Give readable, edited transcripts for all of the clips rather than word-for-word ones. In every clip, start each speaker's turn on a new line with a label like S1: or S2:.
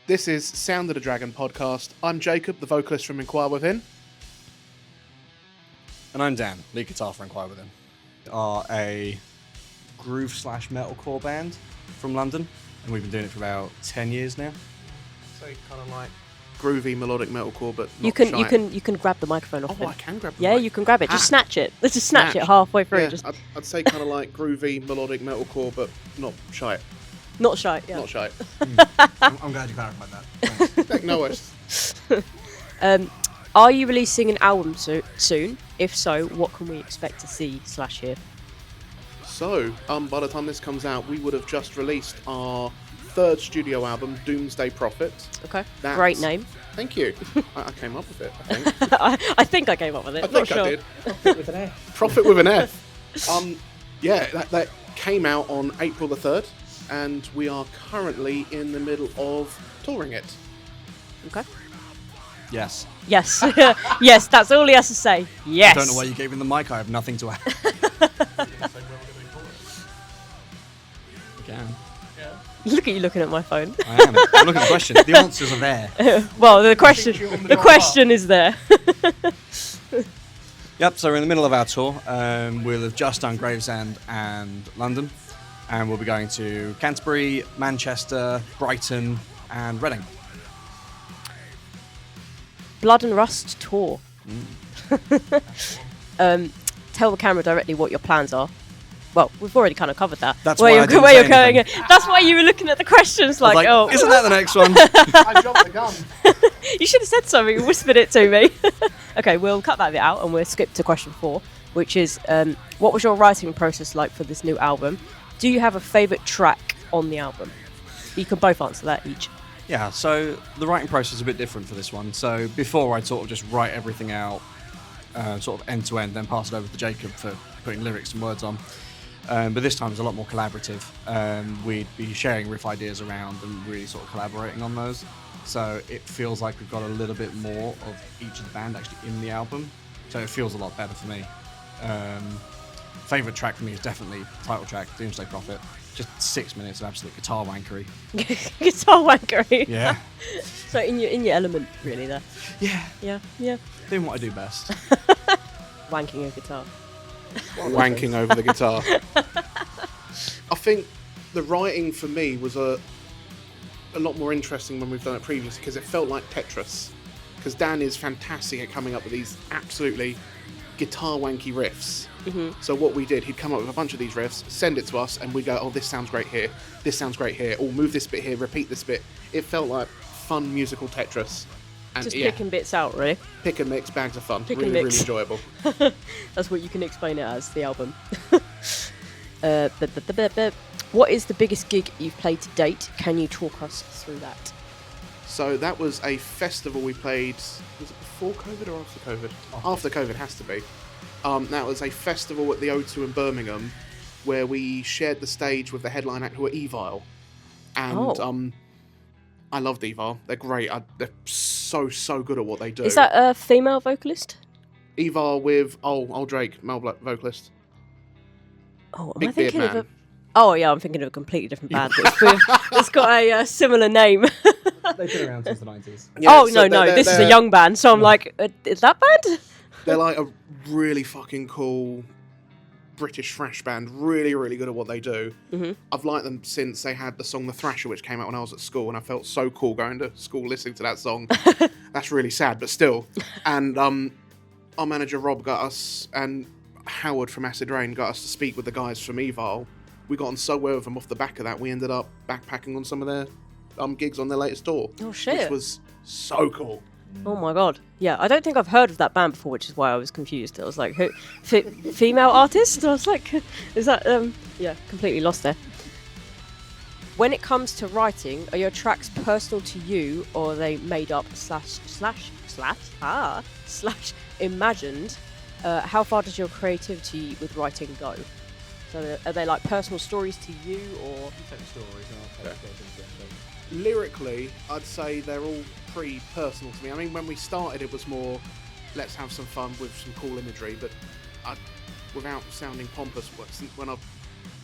S1: This is Sound of the Dragon podcast. I'm Jacob, the vocalist from Enquire Within.
S2: And I'm Dan, lead guitar for Enquire Within. We are a groove/metalcore band from London, and we've been doing it for about 10 years now.
S1: So kind of like groovy melodic metalcore, but not
S3: you can grab the microphone off him.
S1: I can grab the
S3: mic.
S1: mic.
S3: You can grab it. Just snatch it. Let's just snatch it halfway through.
S1: Yeah, I'd say kind of like groovy melodic metalcore, but not shy.
S3: Not shy. Yeah.
S1: Not shy.
S2: I'm glad you clarified that.
S1: No worries.
S3: Are you releasing an album soon? If so, what can we expect to see/hear?
S1: So, by the time this comes out, we would have just released our third studio album, Doomsday Prophet.
S3: Okay. Great name.
S1: Thank you. I came up with it, I think.
S3: I think I came up with it.
S1: I think
S3: Not sure.
S1: I did.
S2: Profit with an F.
S1: Profit with an F. Yeah, that came out on April the 3rd, and we are currently in the middle of touring it.
S3: Okay.
S2: Yes.
S3: Yes. Yes, that's all he has to say. Yes.
S2: I don't know why you gave him the mic, I have nothing to add. Again.
S3: Look at you looking at my phone.
S2: I am. I'm looking at the question. The answers are there.
S3: Well, the question is there.
S2: Yep, so we're in the middle of our tour. We'll have just done Gravesend and London, and we'll be going to Canterbury, Manchester, Brighton, and Reading.
S3: Blood and Rust tour. Tell the camera directly what your plans are. Well, we've already kind of covered that.
S2: That's why I didn't say anything.
S3: That's why you were looking at the questions like, oh.
S2: Isn't that the next one?
S1: I dropped the gun.
S3: You should have said something and whispered it to me. Okay, we'll cut that bit out and we'll skip to question 4, which is, what was your writing process like for this new album? Do you have a favourite track on the album? You can both answer that each.
S2: Yeah, so the writing process is a bit different for this one. So before I'd sort of just write everything out, sort of end to end, then pass it over to Jacob for putting lyrics and words on. But this time it's a lot more collaborative. We'd be sharing riff ideas around and really sort of collaborating on those. So it feels like we've got a little bit more of each of the band actually in the album. So it feels a lot better for me. Favourite track for me is definitely the title track, Doomsday Prophet. Just 6 minutes of absolute guitar wankery.
S3: Guitar wankery.
S2: Yeah.
S3: So in your element, really, there.
S2: Yeah.
S3: Yeah.
S2: Doing what I do best.
S3: Wanking a guitar.
S1: Wanking over the guitar. I think the writing for me was a lot more interesting when we've done it previously because it felt like Tetris. Because Dan is fantastic at coming up with these absolutely guitar wanky riffs. Mm-hmm. So what we did, he'd come up with a bunch of these riffs, send it to us, and we'd go, oh, this sounds great here, this sounds great here, or move this bit here, repeat this bit. It felt like fun musical Tetris. And
S3: just picking bits out, really.
S1: Pick and mix, bags of fun.
S3: Pick
S1: really,
S3: and mix.
S1: really enjoyable.
S3: That's what you can explain it as, the album. What is the biggest gig you've played to date? Can you talk us through that?
S1: So that was a festival we played, was it before COVID or after COVID? After COVID, has to be. That was a festival at the O2 in Birmingham where we shared the stage with the headline act who were Evile. And I loved Evile. They're great. They're so good at what they do.
S3: Is that a female vocalist?
S1: Evile with old Drake, male vocalist.
S3: Oh, am
S1: Big
S3: I thinking
S1: beard
S3: of
S1: man.
S3: Oh, yeah, I'm thinking of a completely different band. It's got a similar name.
S2: They've been around since the 90s.
S1: Yeah,
S3: oh,
S1: so
S3: no, this is a young band, so I'm like, is that band?
S1: They're like a really fucking cool British thrash band, really, really good at what they do. Mm-hmm. I've liked them since they had the song The Thrasher, which came out when I was at school, and I felt so cool going to school listening to that song. That's really sad, but still. And our manager Rob got us, and Howard from Acid Rain got us to speak with the guys from Evile. We got on so well with them off the back of that, we ended up backpacking on some of their gigs on their latest tour.
S3: Oh, shit.
S1: Which was so cool.
S3: Oh my god. Yeah, I don't think I've heard of that band before, which is why I was confused. I was like, who? Female artist? I was like, is that, yeah, completely lost there. When it comes to writing, are your tracks personal to you, or are they made up slash imagined? How far does your creativity with writing go? So are they like personal stories to you, or?
S1: Lyrically, I'd say they're all pretty personal to me. I mean, when we started, it was more, let's have some fun with some cool imagery, but without sounding pompous, when I've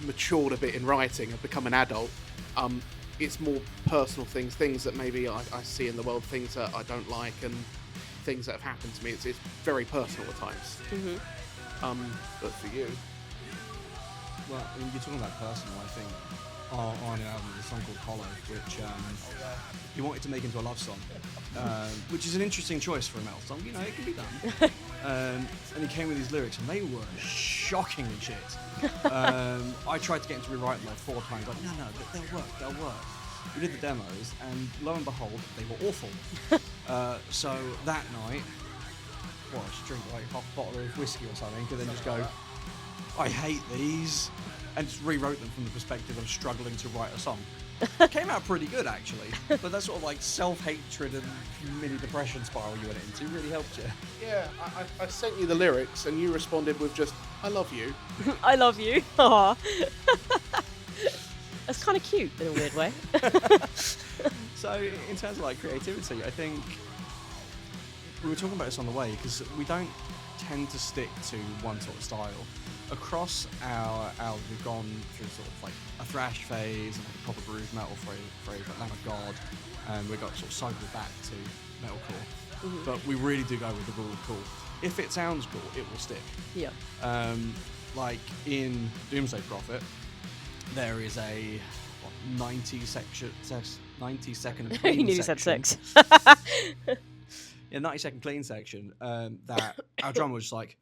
S1: matured a bit in writing, I've become an adult, it's more personal things that maybe I see in the world, things that I don't like, and things that have happened to me. It's very personal at times. But for you,
S2: Well, I mean, you're talking about personal, I think. On an album, there's a song called Hollow, which he wanted to make into a love song, which is an interesting choice for a metal song. You know, it can be done. And he came with these lyrics, and they were shockingly shit. I tried to get him to rewrite them like 4 times. Like, no, they'll work. We did the demos, and lo and behold, they were awful. So that night, well, I just drink like half a bottle of whiskey or something, and then just go, I hate these, and just rewrote them from the perspective of struggling to write a song. It came out pretty good, actually, but that sort of like self-hatred and mini depression spiral you went into really helped you.
S1: yeah, I sent you the lyrics, and you responded with just, "I love you."
S3: I love you. Aw. That's kind of cute in a weird way.
S2: So in terms of like creativity, I think we were talking about this on the way, because we don't tend to stick to one sort of style. Across our album, we've gone through sort of like a thrash phase and like a proper groove metal phase like Lamb of God, and we got sort of cycled back to metalcore. But we really do go with the rule of cool. If it sounds cool, it will stick.
S3: Yeah.
S2: Like in Doomsday Prophet, there is a 90 second clean
S3: You nearly said
S2: section.
S3: 6.
S2: Yeah, 90-second clean section that our drummer was just like,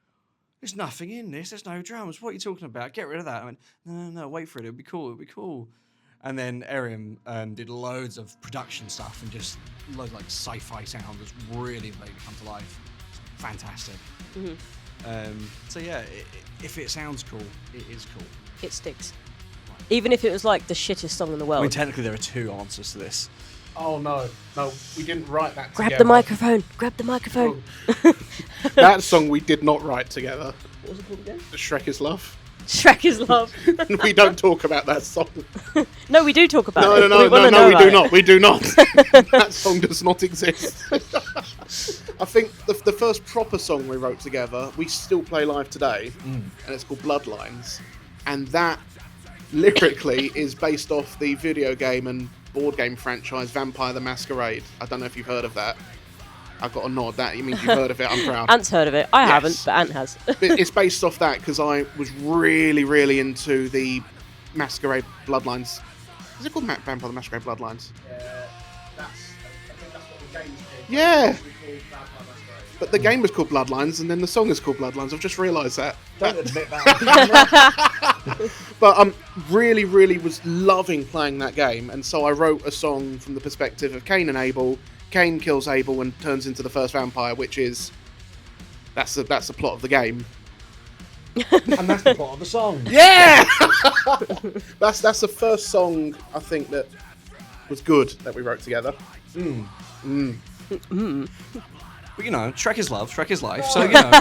S2: there's nothing in this, there's no drums, what are you talking about? Get rid of that. I went, no, wait for it, it'll be cool. And then Ariam did loads of production stuff and just loads of like sci-fi sound that's really made it come to life. It's fantastic. So yeah, if it sounds cool, it is cool.
S3: It sticks. Even if it was like the shittest song in the world.
S2: I mean, technically there are 2 answers to this.
S1: Oh no, we didn't write that
S3: Grab
S1: together.
S3: Grab the microphone.
S1: That song we did not write together.
S3: What was it called again?
S1: Shrek is Love.
S3: Shrek is Love.
S1: We don't talk about that song.
S3: No, we do talk about
S1: No,
S3: it.
S1: no, we do not. We do not.
S3: It.
S1: That song does not exist. I think the first proper song we wrote together, we still play live today, and it's called Bloodlines. And that, lyrically, is based off the video game and board game franchise Vampire the Masquerade. I don't know if you've heard of that. I've got a nod. That means you've heard of it. I'm proud.
S3: Ant's heard of it. I
S1: Yes.
S3: haven't, but Ant has.
S1: It's based off that because I was really, really into the Masquerade Bloodlines. Is it called Vampire the Masquerade Bloodlines? I think that's what the game's called. Yeah. But the game was called Bloodlines, and then the song is called Bloodlines. I've just realised that.
S2: Don't admit that.
S1: But really, really was loving playing that game, and so I wrote a song from the perspective of Cain and Abel. Cain kills Abel and turns into the first vampire, which is that's the plot of the game.
S2: And that's the plot of the song.
S1: Yeah, that's the first song I think that was good that we wrote together.
S2: But you know, Shrek is love, Shrek is life. So you know,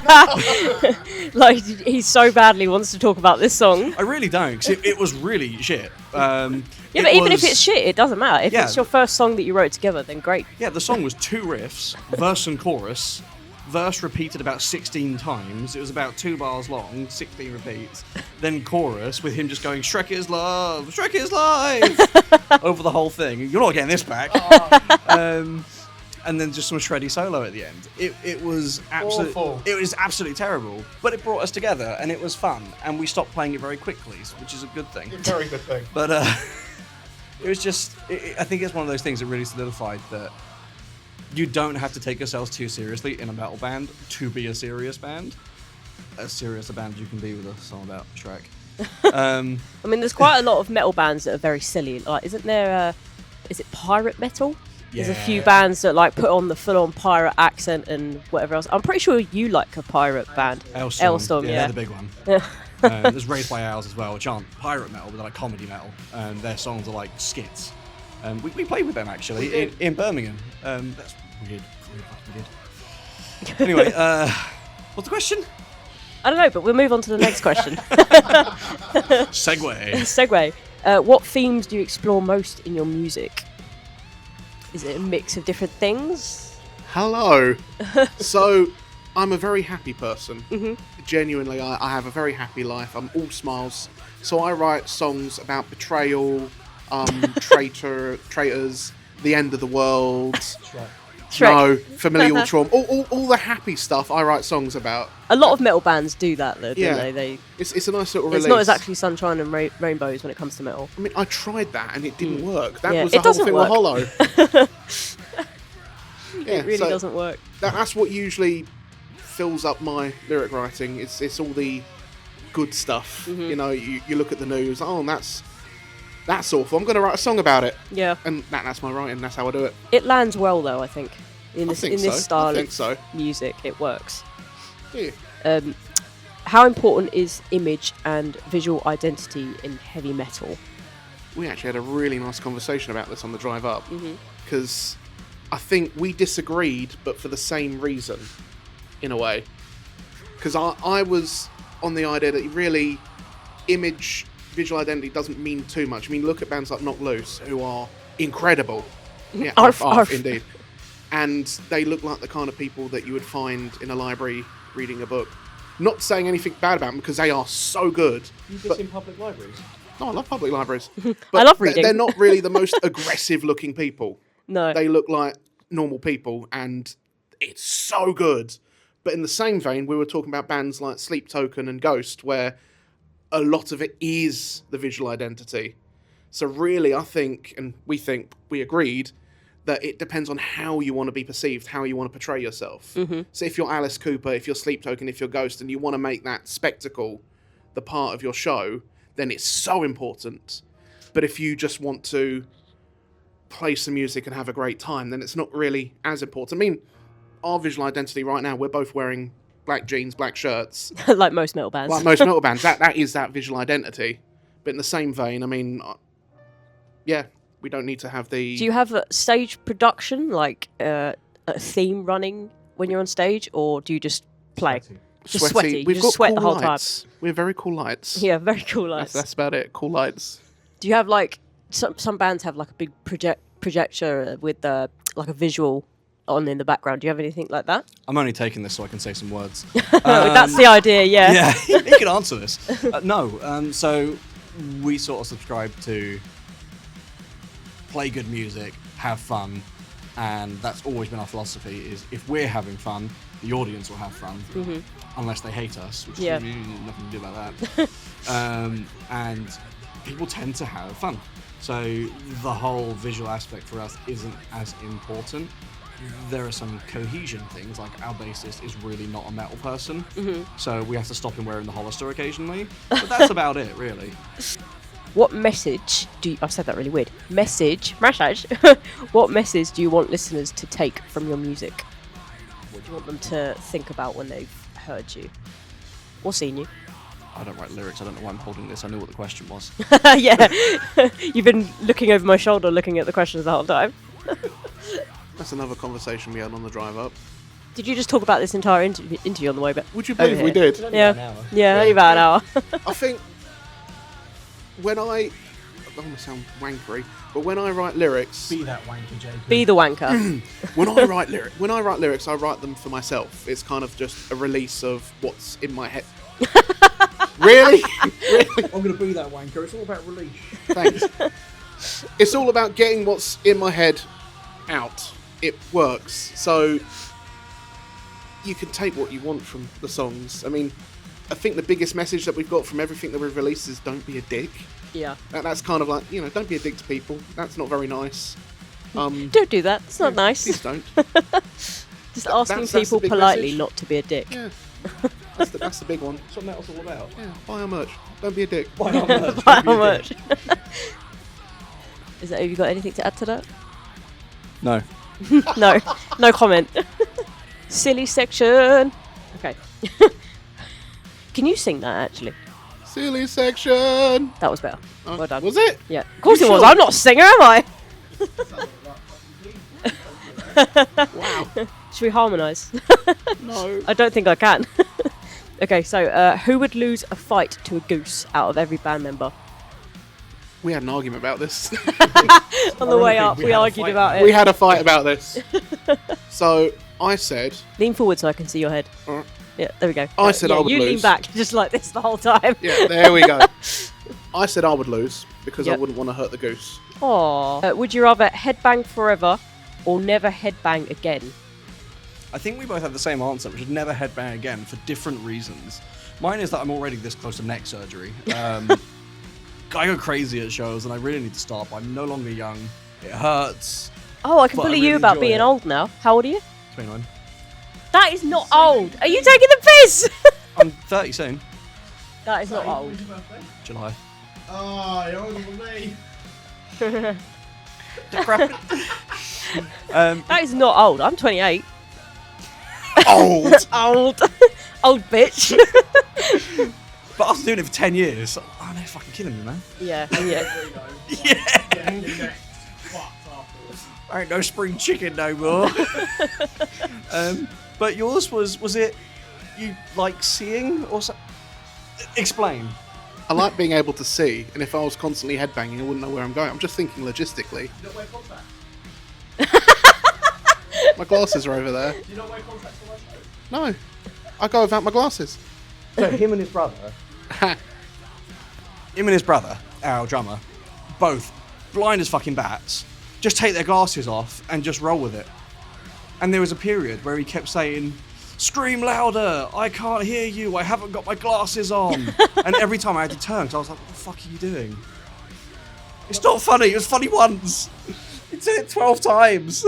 S3: Like, he so badly wants to talk about this song.
S2: I really don't, because it was really shit.
S3: Yeah, but even if it's shit, it doesn't matter. If
S2: Yeah.
S3: it's your first song that you wrote together, then great.
S2: Yeah, the song was 2 riffs, verse and chorus. Verse repeated about 16 times. It was about 2 bars long, 16 repeats. Then chorus with him just going, Shrek is love, Shrek is life, over the whole thing. You're not getting this back. And then just some shreddy solo at the end. It was
S1: Awful.
S2: It was absolutely terrible. But it brought us together, and it was fun. And we stopped playing it very quickly, which is a good thing.
S1: Very good thing.
S2: But it was just, I think it's one of those things that really solidified that you don't have to take yourselves too seriously in a metal band to be a serious band. As serious a band you can be with a song about Shrek.
S3: I mean, there's quite a lot of metal bands that are very silly. Like, isn't there? Is it pirate metal? There's a few bands that like put on the full-on pirate accent and whatever else. I'm pretty sure you like a pirate band.
S2: Elstorm,
S3: yeah.
S2: They're the big one. There's Raised by Owls as well, which aren't pirate metal, but they're like comedy metal. And their songs are like skits. We played with them actually in Birmingham. That's weird. Anyway, what's the question?
S3: I don't know, but we'll move on to the next question.
S2: Segway.
S3: Segue. What themes do you explore most in your music? Is it a mix of different things?
S1: Hello. So, I'm a very happy person. Genuinely, I have a very happy life. I'm all smiles. So I write songs about betrayal, Traitors, The End of the World.
S3: Shrek.
S1: No, Familial Trauma. All the happy stuff I write songs about.
S3: A lot of metal bands do that, though, don't they?
S1: It's a nice little release.
S3: It's not exactly sunshine and rainbows when it comes to metal.
S1: I mean, I tried that and it didn't work. That
S3: Yeah,
S1: was
S3: it
S1: the whole
S3: doesn't
S1: thing
S3: work.
S1: with Hollow.
S3: It really doesn't work.
S1: That's what usually fills up my lyric writing. It's all the good stuff. You know, you look at the news. Oh, that's awful. I'm going to write a song about it.
S3: Yeah.
S1: And that's my writing. That's how I do it.
S3: It lands well, though, I think. In this style
S1: I think so.
S3: of music, it works.
S1: Yeah.
S3: How important is image and visual identity in heavy metal?
S1: We actually had a really nice conversation about this on the drive up. Because I think we disagreed, but for the same reason, in a way. Because I was on the idea that really image, visual identity doesn't mean too much. I mean, look at bands like Knock Loose, who are incredible. Yeah,
S3: Arf.
S1: Indeed. And they look like the kind of people that you would find in a library reading a book. Not saying anything bad about them, because they are so good.
S2: You've been in public libraries?
S1: No, I love public libraries.
S3: I
S1: But
S3: love reading.
S1: They're not really the most aggressive looking people.
S3: No.
S1: They look like normal people, and it's so good. But in the same vein, we were talking about bands like Sleep Token and Ghost, where a lot of it is the visual identity. So really, I think, and we agreed, that it depends on how you want to be perceived, how you want to portray yourself. So if you're Alice Cooper, if you're Sleep Token, if you're Ghost, and you want to make that spectacle the part of your show, then it's so important. But if you just want to play some music and have a great time, then it's not really as important. I mean, our visual identity right now, we're both wearing black jeans, black shirts.
S3: Like most metal bands.
S1: Like most metal bands. That is that visual identity. But in the same vein, I mean, yeah, we don't need to have the...
S3: Do you have a stage production, like a theme running when you're on stage, or do you just play? Just sweaty.
S1: We've
S3: You
S1: got
S3: just sweat
S1: cool
S3: the whole
S1: lights. We have very cool lights.
S3: Yeah, very cool lights.
S1: That's about it. Cool lights.
S3: Do you have like some bands have like a big projector with like a visual on in the background? Do you have anything like that?
S2: I'm only taking this so I can say some words.
S3: That's the idea, yeah.
S2: Yeah, you can answer this. No, so we sort of subscribe to play good music, have fun, and that's always been our philosophy, is if we're having fun, the audience will have fun, unless they hate us, which is really nothing to do about that. And people tend to have fun. So the whole visual aspect for us isn't as important. There are some cohesion things, like our bassist is really not a metal person, so we have to stop him wearing the Hollister occasionally, but that's about it, really.
S3: What message do you... I've said that really weird. Message. What message do you want listeners to take from your music? What do you want them to think about when they've heard you or seen you?
S2: I don't write lyrics, I don't know why I'm holding this, I knew what the question was.
S3: Yeah. You've been looking over my shoulder looking at the questions the whole time.
S1: That's another conversation we had on the drive up.
S3: Did you just talk about this entire interview on the way back?
S1: Would you believe we did?
S3: Yeah. Yeah, only about an hour.
S1: I think when I don't want to sound wankery, but when I write lyrics,
S4: Be that wanker, Jacob.
S3: Be the wanker.
S1: when I write lyrics, I write them for myself. It's kind of just a release of what's in my head. Really?
S4: I'm going to be that wanker. It's all about release.
S1: Thanks. It's all about getting what's in my head out. It works. So you can take what you want from the songs. I mean, I think the biggest message that we've got from everything that we've released is don't be a dick.
S3: Yeah.
S1: That's kind of like, don't be a dick to people. That's not very nice.
S3: Don't do that. It's not nice.
S1: Please don't.
S3: Just asking
S1: that's the
S3: people
S1: big
S3: politely
S1: message.
S3: not to be a dick.
S1: Yeah. That's the big one.
S4: That's what metal's all about.
S1: Yeah. Buy our merch. Don't be a dick.
S4: Why not merch?
S3: How much? Have you got anything to add to that?
S2: No.
S3: No comment. Silly section. Okay. Can you sing that actually?
S1: Silly section.
S3: That was better. Well done.
S1: Was it?
S3: Yeah. Of course
S1: You
S3: it was.
S1: sure?
S3: I'm not a singer, am I?
S1: Wow.
S3: Should we harmonise?
S1: No.
S3: I don't think I can. Okay, so who would lose a fight to a goose out of every band member?
S1: We had an argument about this.
S3: On the way up, we argued about it.
S1: We had a fight about this. So I said,
S3: Lean forward so I can see your head.
S1: Alright.
S3: Yeah, there we go.
S1: I said I would
S3: you lean
S1: lose.
S3: back just like this the whole time.
S1: yeah, there we go. I said I would lose because I
S3: Yep.
S1: wouldn't want to hurt the goose.
S3: Aww. Would you rather headbang forever or never headbang again?
S2: I think we both have the same answer, which is never headbang again for different reasons. Mine is that I'm already this close to neck surgery. I go crazy at shows and I really need to stop. I'm no longer young. It hurts.
S3: Oh, I can
S2: But I
S3: bully
S2: really
S3: you about
S2: enjoy
S3: being
S2: it.
S3: old now. How old are you?
S2: 29.
S3: That is not old. Are you taking the piss?
S2: I'm 30 soon.
S3: That is not old.
S2: July.
S4: Oh, you're older than me.
S3: That is not old. I'm 28.
S1: Old.
S3: Old. Old bitch.
S2: But after doing it for 10 years, oh no, fucking killing me, man.
S3: yeah.
S4: Yeah, your neck fucked afterwards.
S2: I ain't no spring chicken no more. But yours was it you like seeing or so? Explain.
S1: I like being able to see, and if I was constantly headbanging, I wouldn't know where I'm going. I'm just thinking logistically.
S4: You don't wear contacts?
S1: My glasses are over there.
S4: Do you not wear contacts for my show?
S1: No, I go without my glasses.
S2: So him and his brother, our drummer, both blind as fucking bats, just take their glasses off and just roll with it. And there was a period where he kept saying, "Scream louder! I can't hear you! I haven't got my glasses on!" And every time I had to turn, because I was like, "What the fuck are you doing?" It's not funny. It was funny once. You did it 12 times.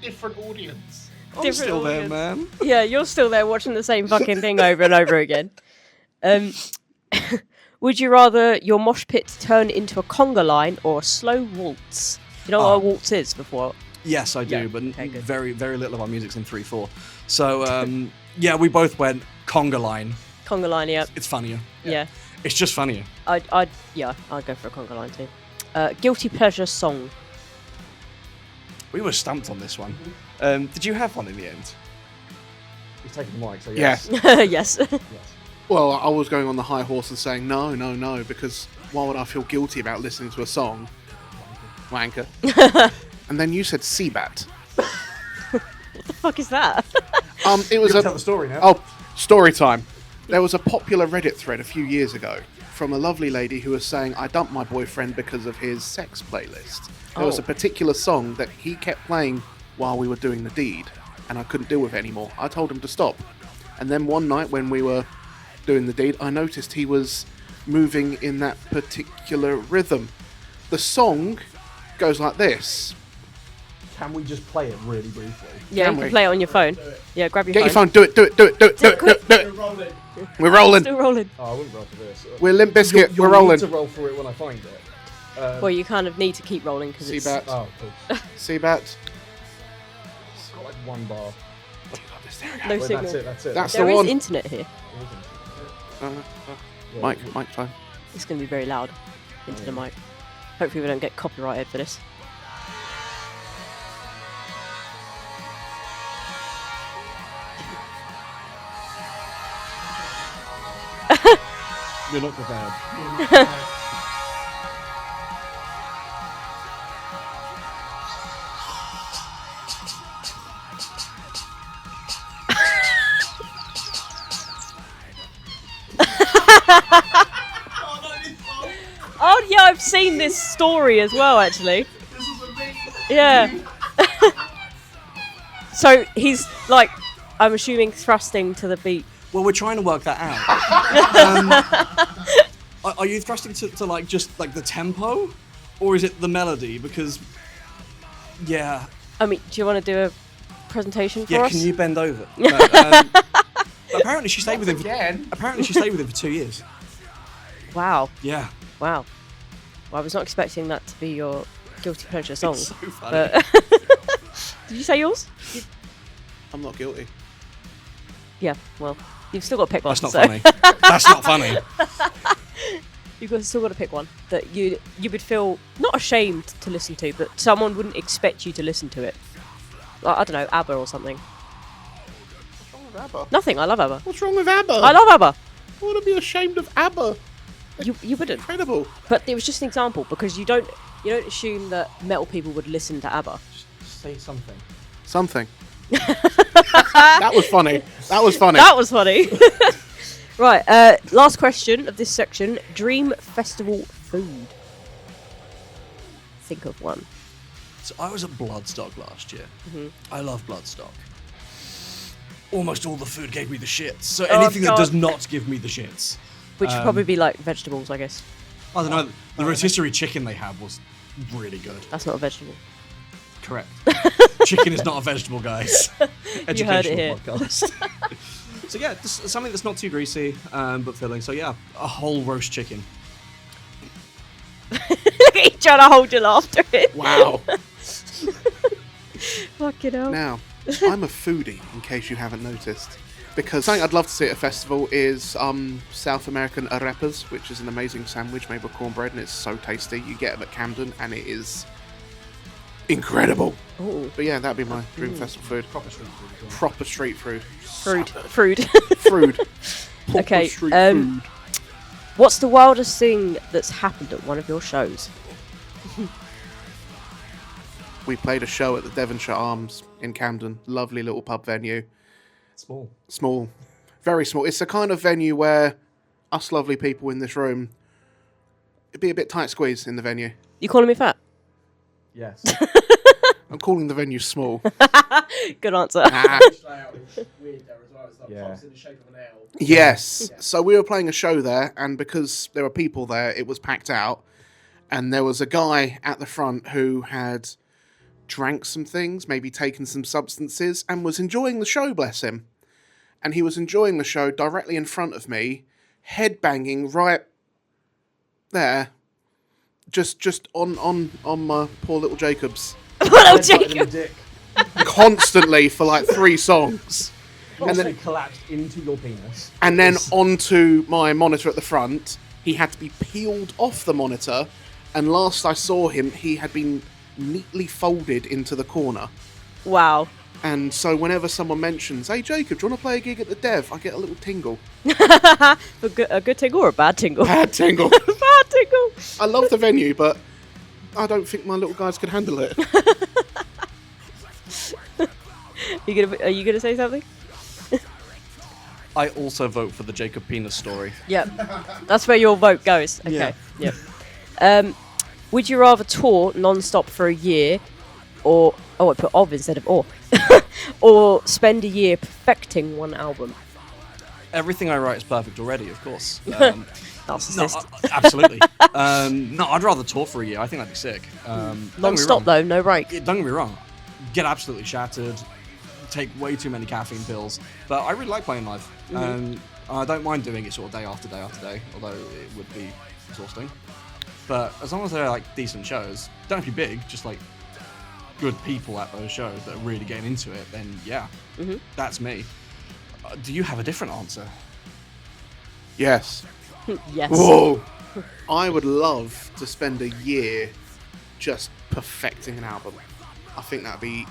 S1: Different audience.
S2: I'm
S3: Different
S2: still there,
S3: audience.
S2: man.
S3: Yeah, you're still there watching the same fucking thing over and over again. Would you rather your mosh pit turn into a conga line or a slow waltz? You know what a waltz is before?
S2: Yes, I do,
S3: Yeah,
S2: but
S3: okay, good.
S2: very, very little of our music's in 3/4. So, yeah, we both went conga line.
S3: Conga line, yeah.
S2: It's funnier.
S3: Yeah.
S2: It's just funnier.
S3: I'd go for a conga line too. Guilty pleasure song.
S2: We were stumped on this one. Did you have one in the end? He's taking the mic, so
S1: Yes.
S3: Yes.
S1: Well, I was going on the high horse and saying no, because why would I feel guilty about listening to a song? Wanker. And then you said Seabat.
S3: What the fuck is that?
S1: It was
S2: Tell the story now.
S1: Oh, story time. There was a popular Reddit thread a few years ago from a lovely lady who was saying, I dumped my boyfriend because of his sex playlist. There was a particular song that he kept playing while we were doing the deed, and I couldn't deal with it anymore. I told him to stop. And then one night when we were doing the deed, I noticed he was moving in that particular rhythm. The song goes like this.
S2: Can we just play it really briefly?
S3: Yeah,
S1: Can
S3: you can
S1: we?
S3: play it on your phone. Yeah, grab your
S1: Get
S3: phone.
S1: your phone, do it.
S4: We're rolling.
S1: We're rolling.
S3: Still rolling.
S2: Oh, I wouldn't roll for this.
S1: We're Limp Bizkit,
S2: You'll
S1: we're rolling.
S2: need to roll for it when I find it.
S3: Well, you kind of need to keep rolling because it's...
S1: Seabat.
S2: Oh, cool.
S1: Seabat.
S2: It's got like one bar.
S3: No
S2: Wait,
S3: signal.
S2: that's it.
S1: That's
S3: There
S1: the
S3: is
S1: one.
S3: internet here.
S1: Mike time.
S3: It's going to be very loud into the mic. Hopefully we don't get copyrighted for this.
S2: You're not prepared.
S3: Oh yeah, I've seen this story as well, actually. Yeah. So he's like, I'm assuming thrusting to the beat.
S2: Well, we're trying to work that out. Are you thrusting to like just like the tempo, or is it the melody? Because, yeah,
S3: I mean, do you want to do a presentation for
S2: yeah.
S3: us?
S2: Can you bend over? No, apparently she stayed with him. Apparently she stayed with him for 2 years.
S3: Wow.
S2: Yeah,
S3: Wow. Well, I was not expecting that to be your guilty pleasure song.
S2: it's so funny.
S3: But did you say yours?
S1: I'm not guilty.
S3: Yeah. Well, you've still got to pick one.
S2: That's not
S3: so
S2: funny. That's not funny.
S3: Still got to pick one that you would feel not ashamed to listen to, but someone wouldn't expect you to listen to it. Like, I don't know, ABBA or something.
S1: What's wrong with ABBA?
S3: Nothing. I love ABBA.
S1: What's wrong with ABBA?
S3: I love ABBA.
S1: I want to be ashamed of ABBA.
S3: You wouldn't.
S1: Incredible.
S3: But it was just an example because you don't assume that metal people would listen to ABBA.
S2: Just say something.
S1: Something. That was funny. That was funny.
S3: That was funny. Right, last question of this section. Dream festival food. think of one.
S2: So I was at Bloodstock last year. I love Bloodstock. Almost all the food gave me the shits. So anything that
S3: God.
S2: does not give me the shits.
S3: Which would probably be like vegetables, I guess.
S2: I don't know. The rotisserie chicken they had was really good.
S3: That's not a vegetable.
S2: Correct. Chicken is not a vegetable, guys.
S3: You heard it here.
S2: Podcast. So yeah, something that's not too greasy, but filling. So yeah, a whole roast chicken.
S3: Look at you trying to hold your laughter in.
S1: Wow.
S3: Fucking hell.
S1: Now, I'm a foodie, in case you haven't noticed. Because something I'd love to see at a festival is South American arepas, which is an amazing sandwich made with cornbread, and it's so tasty. You get them at Camden, and it is incredible.
S3: Ooh.
S1: But yeah, that'd be my dream festival food.
S2: Proper street food.
S1: Proper street food.
S3: Fruit.
S1: Food. Proper
S3: Okay,
S1: street food.
S3: What's the wildest thing that's happened at one of your shows?
S1: We played a show at the Devonshire Arms in Camden. Lovely little pub venue. Small. Very small. It's the kind of venue where us lovely people in this room, it'd be a bit tight squeeze in the venue.
S3: You calling me fat?
S2: Yes.
S1: I'm calling the venue small.
S3: Good answer.
S1: Ah.
S4: Layout is weird there as well. It's like pubs in the shape of an L.
S1: Yes. So we were playing a show there, and because there were people there, it was packed out. And there was a guy at the front who had drank some things, maybe taken some substances, and was enjoying the show, bless him. And he was enjoying the show directly in front of me, headbanging right there, just on my poor little Jacobs,
S3: Hello, Jacob.
S1: constantly for like 3 songs.
S2: And then it collapsed into your penis.
S1: And then onto my monitor at the front, he had to be peeled off the monitor, and last I saw him, he had been neatly folded into the corner.
S3: Wow.
S1: And so whenever someone mentions, "Hey Jacob, do you want to play a gig at the Dev?" I get a little tingle.
S3: A good tingle or a bad tingle?
S1: Bad tingle.
S3: Bad tingle.
S1: I love the venue, but I don't think my little guys could handle it.
S3: Are you gonna say something?
S2: I also vote for the Jacob penis story.
S3: Yep. That's where your vote goes. Okay. Yep. Would you rather tour non-stop for a year, or I put of instead of or spend a year perfecting one album?
S2: Everything I write is perfect already, of course.
S3: Narcissist.
S2: Absolutely. No, I'd rather tour for a year. I think that'd be sick.
S3: Non-stop though, no break.
S2: Don't get me wrong. Get absolutely shattered. Take way too many caffeine pills. But I really like playing live. I don't mind doing it sort of day after day after day, although it would be exhausting. But as long as they're like decent shows, don't have to be big, just like good people at those shows that are really getting into it, then yeah, that's me. Do you have a different answer?
S1: Yes.
S3: Yes.
S1: Whoa. I would love to spend a year just perfecting an album. I think that'd be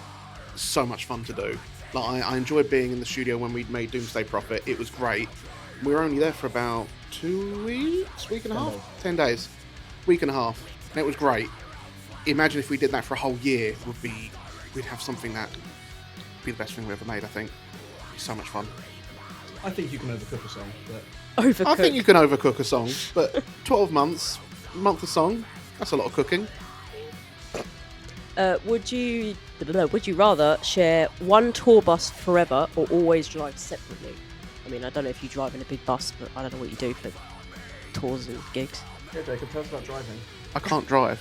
S1: so much fun to do. Like I enjoyed being in the studio when we made Doomsday Prophet. It was great. We were only there for about 2 weeks, week and a half, 10 days, week and a half, and it was great. Imagine if we did that for a whole year. We'd have something that would be the best thing we ever made. I think it'd be so much fun.
S2: I think you can overcook a song, but
S3: Overcooked.
S1: I think you can overcook a song, but 12 months, month a song, that's a lot of cooking.
S3: Would you rather share one tour bus forever or always drive separately? I mean, I don't know if you drive in a big bus, but I don't know what you do for tours and gigs.
S2: yeah, Jacob, tell us about driving.
S1: I can't drive.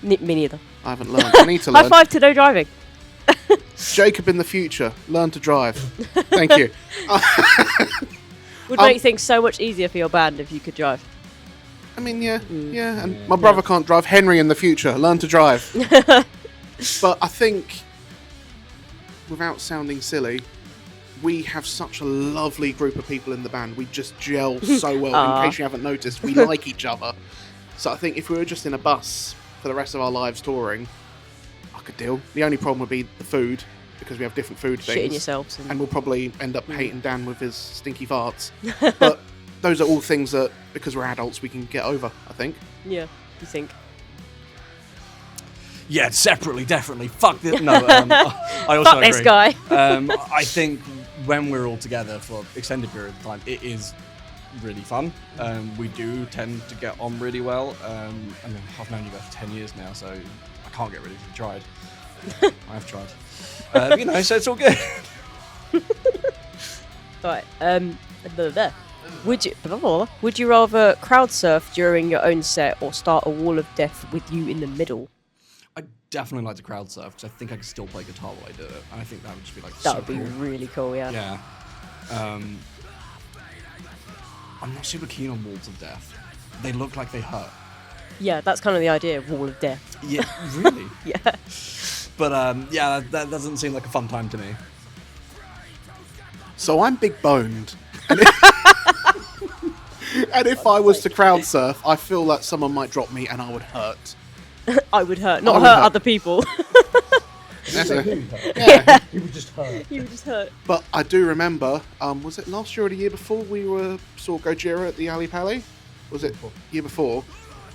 S3: Me neither.
S1: I haven't learned. I need to
S3: High
S1: learn.
S3: five to no driving.
S1: Jacob in the future, learn to drive. Thank you.
S3: Would make things so much easier for your band if you could drive.
S1: I mean, yeah. And my brother can't drive. Henry in the future, learn to drive. But I think, without sounding silly, we have such a lovely group of people in the band. We just gel so well. In case you haven't noticed, we like each other. So I think if we were just in a bus for the rest of our lives touring, I could deal. The only problem would be the food, because we have different food things.
S3: Shitting yourselves.
S1: And we'll probably end up hating Dan with his stinky farts. But those are all things that, because we're adults, we can get over, I think.
S3: Yeah, you think?
S2: Yeah, separately, definitely. Fuck this. No, I also
S3: Fuck
S2: agree.
S3: this guy.
S2: I think when we're all together for extended period of time, it is really fun. We do tend to get on really well. I mean, I've known you guys for 10 years now, so I can't get rid of you. Tried. I have tried. So it's all good.
S3: Right. Would you rather crowd surf during your own set or start a wall of death with you in the middle?
S2: I definitely like to crowd surf because I think I can still play guitar while I do it. And I think that would just be like
S3: That
S2: so
S3: would be
S2: cool.
S3: really cool. Yeah.
S2: Yeah. I'm not super keen on walls of death. They look like they hurt.
S3: Yeah, that's kind of the idea of wall of death.
S2: Yeah, really?
S3: Yeah.
S2: But that doesn't seem like a fun time to me.
S1: So I'm big boned. And if I was to crowd surf, I feel like someone might drop me and I would hurt.
S3: I would hurt, not
S1: I would
S3: hurt
S1: hurt.
S3: other people.
S1: That's a-
S3: Yeah.
S4: You would just hurt.
S3: You would just hurt.
S1: But I do remember, was it last year or the year before we saw Gojira at the Ali Pally? Was it year before?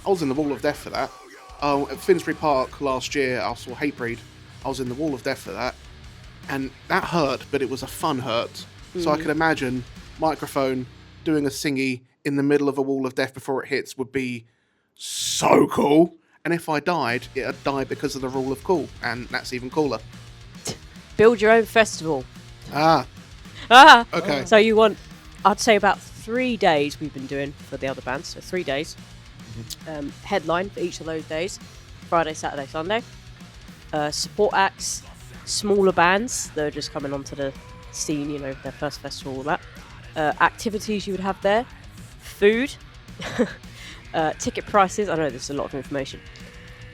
S1: I was in the Wall of Death for that. At Finsbury Park last year, I saw Hatebreed. I was in the Wall of Death for that. And that hurt, but it was a fun hurt. So I could imagine microphone doing a singy in the middle of a Wall of Death before it hits would be so cool. And if I died, it'd die because of the rule of cool. And that's even cooler.
S3: Build your own festival.
S1: Ah,
S3: Ah.
S1: okay.
S3: So you want, I'd say about 3 days we've been doing for the other bands. So 3 days. Headline for each of those days. Friday, Saturday, Sunday. Support acts. Smaller bands that are just coming onto the scene, their first festival, all that. Activities you would have there. Food. Ticket prices. I know this is a lot of information.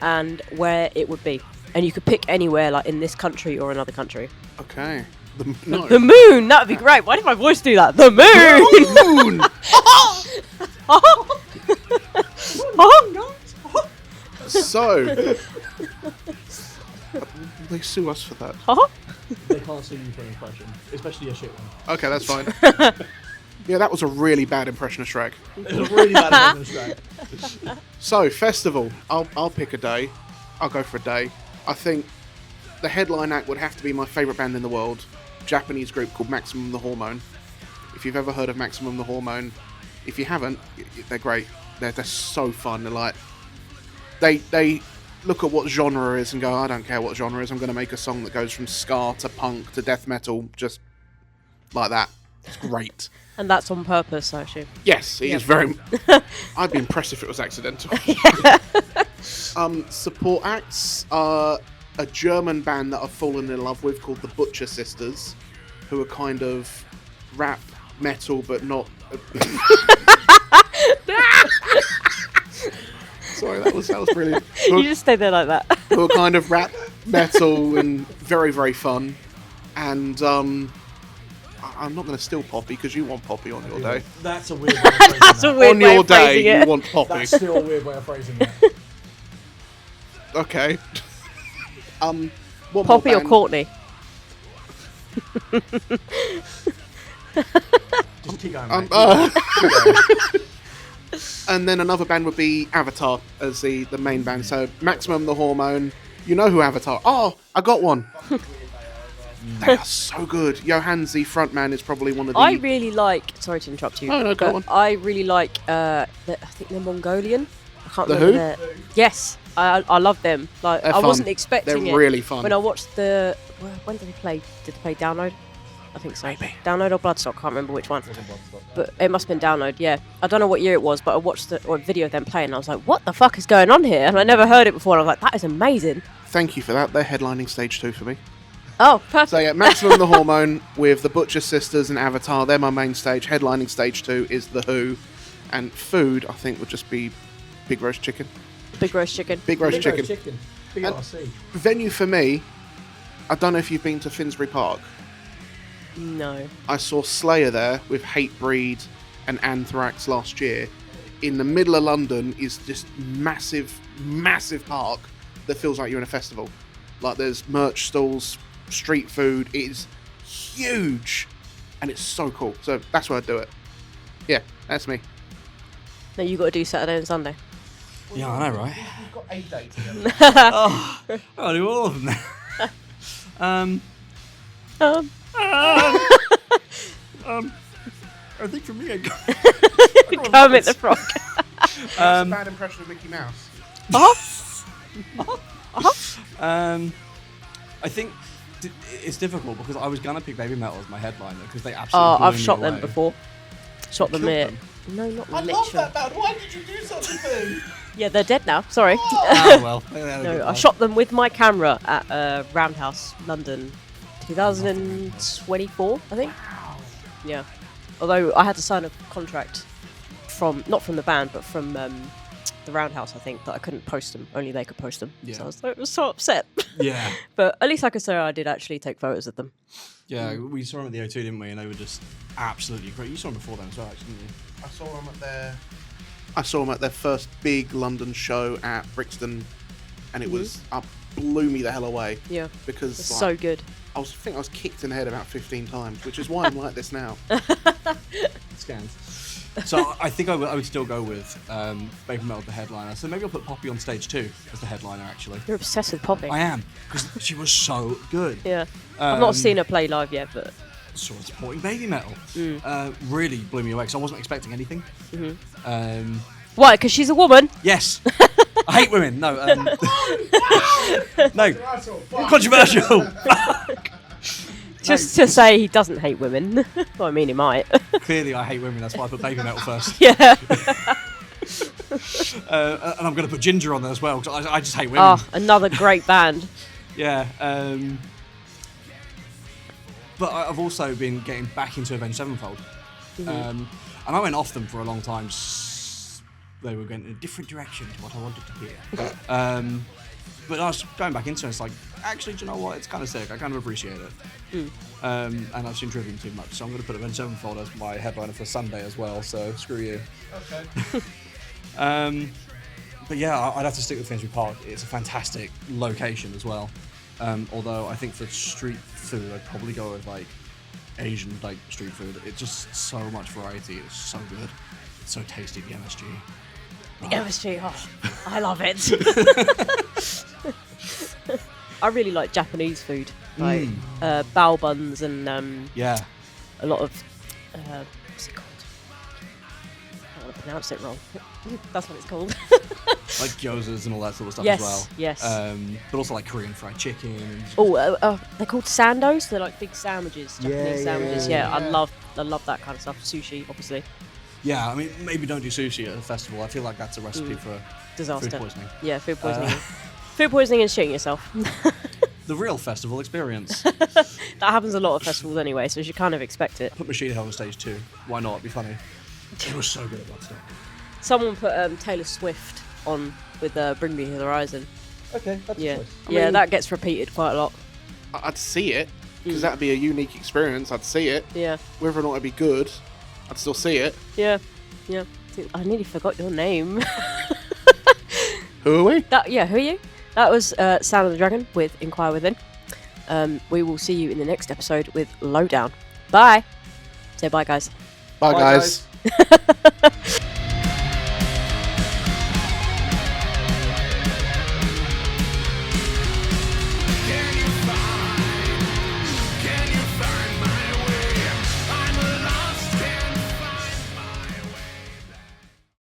S3: And where it would be. And you could pick anywhere, like in this country or another country.
S1: Okay. No.
S3: The moon! That would be great. Why did my voice do that? The moon!
S1: Moon! So, they sue us for that.
S4: They can't sue you for an impression, especially a shit one.
S1: Okay, that's fine. Yeah, that was a really bad impression of Shrek.
S4: It's a really bad impression of Shrek.
S1: So, festival. I'll pick a day. I'll go for a day. I think the headline act would have to be my favourite band in the world. Japanese group called Maximum the Hormone. If you've ever heard of Maximum the Hormone, if you haven't, they're great. They're so fun. They're like, they look at what genre is and go, I don't care what genre is. I'm going to make a song that goes from ska to punk to death metal, just like that. It's great.
S3: And that's on purpose, I assume.
S1: Yes, it is very. I'd be impressed if it was accidental. Support acts are a German band that I've fallen in love with called the Butcher Sisters, who are kind of rap metal but not. Sorry, that was brilliant.
S3: You just stay there like that.
S1: Who are kind of rap metal and very, very fun. And I'm not going to steal Poppy because you want Poppy on your day.
S4: That's a weird way of phrasing
S3: That's a
S4: that.
S3: weird
S1: On
S3: way
S1: your
S3: of phrasing
S1: day,
S3: it.
S1: you want Poppy.
S4: That's still a weird way of phrasing that.
S1: Okay. What
S3: Poppy
S1: more
S3: or
S1: band?
S3: Courtney?
S4: Just keep going, mate.
S1: And then another band would be Avatar as the main band. So Maximum the Hormone. You know who Avatar? Oh, I got one. They are so good. Johannes, the frontman, is probably one of the.
S3: I really like. Sorry to interrupt you.
S1: No, go on.
S3: I really like. I think they're Mongolian. I can't
S1: The
S3: remember.
S1: who?
S3: Yes, I love them. Like
S1: They're
S3: I wasn't
S1: fun.
S3: expecting
S1: They're
S3: it.
S1: really fun.
S3: When I watched the. When did they play? Did they play Download? I think so.
S1: Maybe.
S3: Download or Bloodstock. Can't remember which one. But it must have been Download. Yeah. I don't know what year it was, but I watched the video of them playing. And I was like, what the fuck is going on here? And I never heard it before. And I was like, that is amazing.
S1: Thank you for that. They're headlining stage 2 for me.
S3: Oh, perfect.
S1: So yeah, Maximum the Hormone with the Butcher Sisters and Avatar. They're my main stage. Headlining stage 2 is The Who. And food, I think, would just be Big Roast Chicken.
S3: Big roast chicken.
S1: Big Roast
S4: Big roast
S1: Chicken.
S4: chicken.
S1: And-
S4: BRC.
S1: Venue for me, I don't know if you've been to Finsbury Park.
S3: No.
S1: I saw Slayer there with Hatebreed and Anthrax last year. In the middle of London is this massive, massive park that feels like you're in a festival. Like there's merch stalls, street food. It is huge, and it's so cool. So that's where I'd do it. Yeah, that's me.
S3: No, you got to do Saturday and Sunday.
S2: Yeah, I know, right?
S4: You've got 8 dates together.
S2: Oh, I'll do all of them now. I think for me,
S3: Kermit the Frog.
S1: That's a bad impression of Mickey Mouse.
S2: I think it's difficult because I was gonna pick Baby Metal as my headliner because they absolutely.
S3: Oh, I've
S2: blew me
S3: shot
S2: away.
S3: them before. Shot them
S2: killed
S3: here.
S2: them?
S3: No, not
S1: I
S3: literally.
S1: love that band. Why did you do such a thing?
S3: Yeah, they're dead now. Sorry.
S2: Oh well.
S3: No, I shot them with my camera at Roundhouse, London, 2024, I think. Yeah. Although I had to sign a contract not from the band, but from the Roundhouse, I think, that I couldn't post them. Only they could post them.
S2: Yeah.
S3: So I was so upset.
S2: Yeah.
S3: But at least I could say I did actually take photos of them.
S2: Yeah, we saw them at the O2, didn't we? And they were just absolutely great. You saw them before then as well, actually, didn't you?
S1: I saw them at their first big London show at Brixton, and it was blew me the hell away.
S3: Yeah.
S1: Because
S3: It's
S1: like,
S3: so good.
S1: I was kicked in the head about 15 times, which is why I'm like this now.
S2: Scans. So I think I would still go with Baby Metal as the headliner. So maybe I'll put Poppy on stage 2 as the headliner, actually.
S3: You're obsessed with Poppy.
S2: I am, because she was so good.
S3: Yeah. I've not seen her play live yet, but...
S2: Sort of supporting Baby Metal. Really blew me away, because I wasn't expecting anything.
S3: Why? Because she's a woman?
S2: Yes. I hate women. No. No. Controversial.
S3: Just to say he doesn't hate women. Well, I mean, he might.
S2: Clearly, I hate women. That's why I put Baby Metal first.
S3: Yeah.
S2: And I'm going to put Ginger on there as well, because I just hate women.
S3: Oh, another great band.
S2: Yeah. But I've also been getting back into Avenged Sevenfold. And I went off them for a long time. They were going in a different direction to what I wanted to hear. But I was going back into it, it's like, actually, do you know what? It's kind of sick. I kind of appreciate it. And I've seen Trivium too much, so I'm going to put Avenged Sevenfold as my headliner for Sunday as well, so screw you.
S1: Okay.
S2: But yeah, I'd have to stick with Finsbury Park. It's a fantastic location as well. Although I think for street food, I'd probably go with like Asian like street food. It's just so much variety. It's so good. It's so tasty. The MSG.
S3: MSG, I love it. I really like Japanese food, like bao buns and
S2: Yeah.
S3: a lot of what's it called? I don't want to pronounce it wrong. That's what it's called.
S2: Like gyozas and all that sort of stuff
S3: Yes,
S2: as well.
S3: yes.
S2: But also like Korean fried chicken. And
S3: They're called sandos. They're like big sandwiches, Japanese sandwiches. Yeah,
S1: yeah.
S3: I love that kind of stuff. Sushi, obviously.
S2: Yeah, I mean, maybe don't do sushi at a festival. I feel like that's a recipe for
S3: Disaster.
S2: food poisoning.
S3: Yeah, food poisoning. Food poisoning and shitting yourself.
S2: The real festival experience.
S3: That happens a lot at festivals anyway, so you should kind of expect it.
S2: Put Machine Head on stage 2. Why not? It'd be funny. It was so good at Bloodstock.
S3: Someone put Taylor Swift on with Bring Me to the Horizon.
S2: Okay, that's
S3: Yeah,
S2: a choice.
S3: yeah, that gets repeated quite a lot.
S1: I'd see it, because that'd be a unique experience. I'd see it.
S3: Yeah,
S1: Whether or not it'd be good, I'd still see it.
S3: yeah. I nearly forgot your name.
S1: Who are we?
S3: Who are you? That was Sound of the Dragon with Enquire Within. We will see you in the next episode with Lowdown. Bye. Say bye, guys.
S1: Bye,
S2: Bye,
S1: guys.
S2: guys.